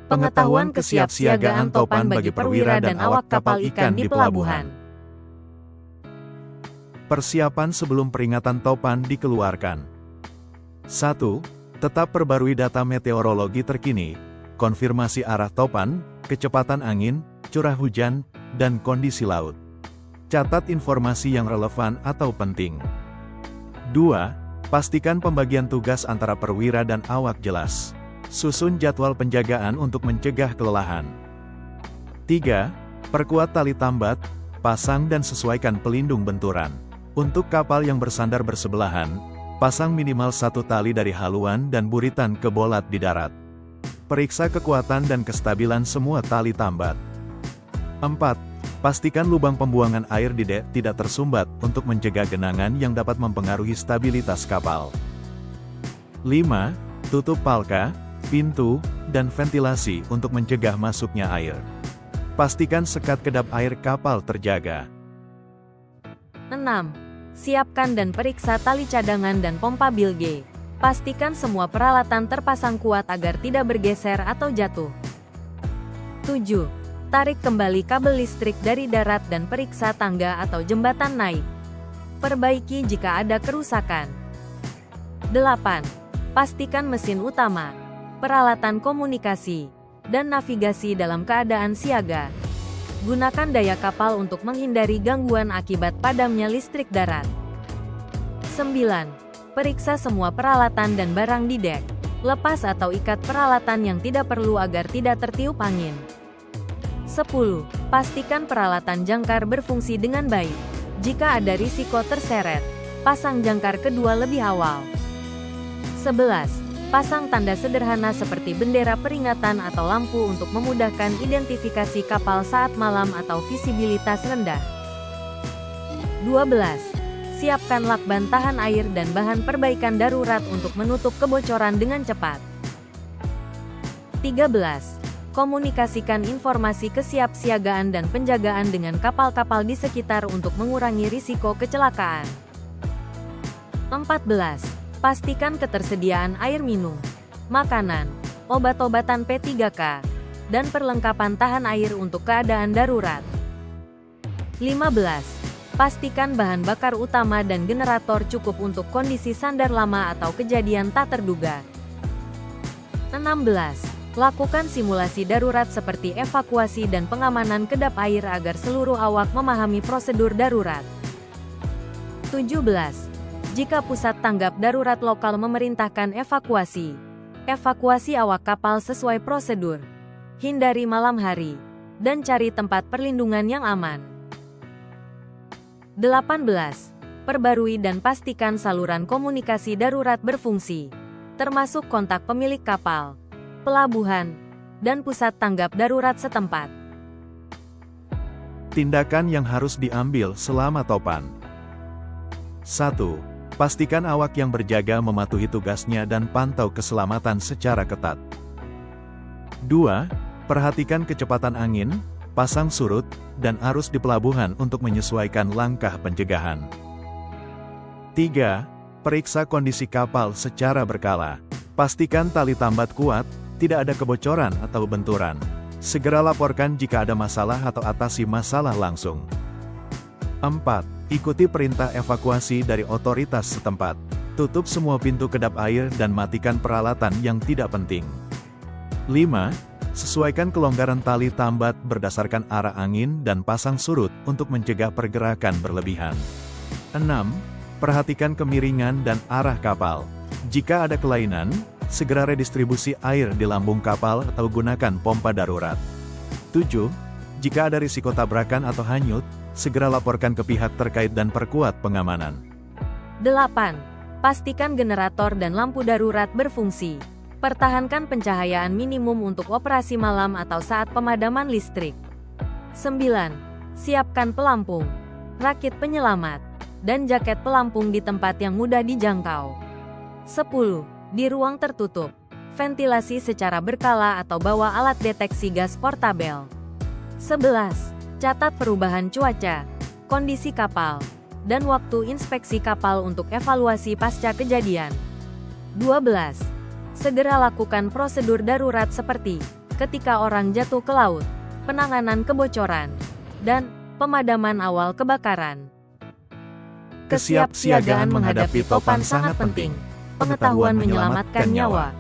Pengetahuan kesiapsiagaan topan bagi perwira dan awak kapal ikan di pelabuhan. Persiapan sebelum peringatan topan dikeluarkan. 1. Tetap perbarui data meteorologi terkini, konfirmasi arah topan, kecepatan angin, curah hujan, dan kondisi laut. Catat informasi yang relevan atau penting. 2. Pastikan pembagian tugas antara perwira dan awak jelas. Susun jadwal penjagaan untuk mencegah kelelahan. 3. Perkuat tali tambat, pasang dan sesuaikan pelindung benturan. Untuk kapal yang bersandar bersebelahan, pasang minimal 1 tali dari haluan dan buritan ke bolat di darat. Periksa kekuatan dan kestabilan semua tali tambat. 4. Pastikan lubang pembuangan air di dek tidak tersumbat untuk mencegah genangan yang dapat mempengaruhi stabilitas kapal. 5. Tutup palka, pintu, dan ventilasi untuk mencegah masuknya air. Pastikan sekat kedap air kapal terjaga. 6. Siapkan dan periksa tali cadangan dan pompa bilge. Pastikan semua peralatan terpasang kuat agar tidak bergeser atau jatuh. 7. Tarik kembali kabel listrik dari darat dan periksa tangga atau jembatan naik. Perbaiki jika ada kerusakan. 8. Pastikan mesin utama, peralatan komunikasi, dan navigasi dalam keadaan siaga. Gunakan daya kapal untuk menghindari gangguan akibat padamnya listrik darat. 9. Periksa semua peralatan dan barang di dek. Lepas atau ikat peralatan yang tidak perlu agar tidak tertiup angin. 10. Pastikan peralatan jangkar berfungsi dengan baik. Jika ada risiko terseret, pasang jangkar kedua lebih awal. 11. Pasang tanda sederhana seperti bendera peringatan atau lampu untuk memudahkan identifikasi kapal saat malam atau visibilitas rendah. 12. Siapkan lakban tahan air dan bahan perbaikan darurat untuk menutup kebocoran dengan cepat. 13. Komunikasikan informasi kesiapsiagaan dan penjagaan dengan kapal-kapal di sekitar untuk mengurangi risiko kecelakaan. 14. Pastikan ketersediaan air minum, makanan, obat-obatan P3K, dan perlengkapan tahan air untuk keadaan darurat. 15. Pastikan bahan bakar utama dan generator cukup untuk kondisi sandar lama atau kejadian tak terduga. 16. Lakukan simulasi darurat seperti evakuasi dan pengamanan kedap air agar seluruh awak memahami prosedur darurat. 17. Jika pusat tanggap darurat lokal memerintahkan evakuasi, evakuasi awak kapal sesuai prosedur. Hindari malam hari, dan cari tempat perlindungan yang aman. 18. Perbarui dan pastikan saluran komunikasi darurat berfungsi, termasuk kontak pemilik kapal, pelabuhan, dan pusat tanggap darurat setempat. Tindakan yang harus diambil selama topan. 1. Pastikan awak yang berjaga mematuhi tugasnya dan pantau keselamatan secara ketat. 2. Perhatikan kecepatan angin, pasang surut, dan arus di pelabuhan untuk menyesuaikan langkah pencegahan. 3. Periksa kondisi kapal secara berkala. Pastikan tali tambat kuat, tidak ada kebocoran atau benturan. Segera laporkan jika ada masalah atau atasi masalah langsung. 4. Ikuti perintah evakuasi dari otoritas setempat. Tutup semua pintu kedap air dan matikan peralatan yang tidak penting. 5. Sesuaikan kelonggaran tali tambat berdasarkan arah angin dan pasang surut untuk mencegah pergerakan berlebihan. 6. Perhatikan kemiringan dan arah kapal. Jika ada kelainan, segera redistribusi air di lambung kapal atau gunakan pompa darurat. 7. Jika ada risiko tabrakan atau hanyut, segera laporkan ke pihak terkait dan perkuat pengamanan. 8. Pastikan generator dan lampu darurat berfungsi. Pertahankan pencahayaan minimum untuk operasi malam atau saat pemadaman listrik. 9. Siapkan pelampung, rakit penyelamat, dan jaket pelampung di tempat yang mudah dijangkau. 10. Di ruang tertutup, ventilasi secara berkala atau bawa alat deteksi gas portabel. 11. Catat perubahan cuaca, kondisi kapal, dan waktu inspeksi kapal untuk evaluasi pasca kejadian. 12. Segera lakukan prosedur darurat seperti ketika orang jatuh ke laut, penanganan kebocoran, dan pemadaman awal kebakaran. Kesiapsiagaan menghadapi topan sangat penting. Pengetahuan menyelamatkan nyawa.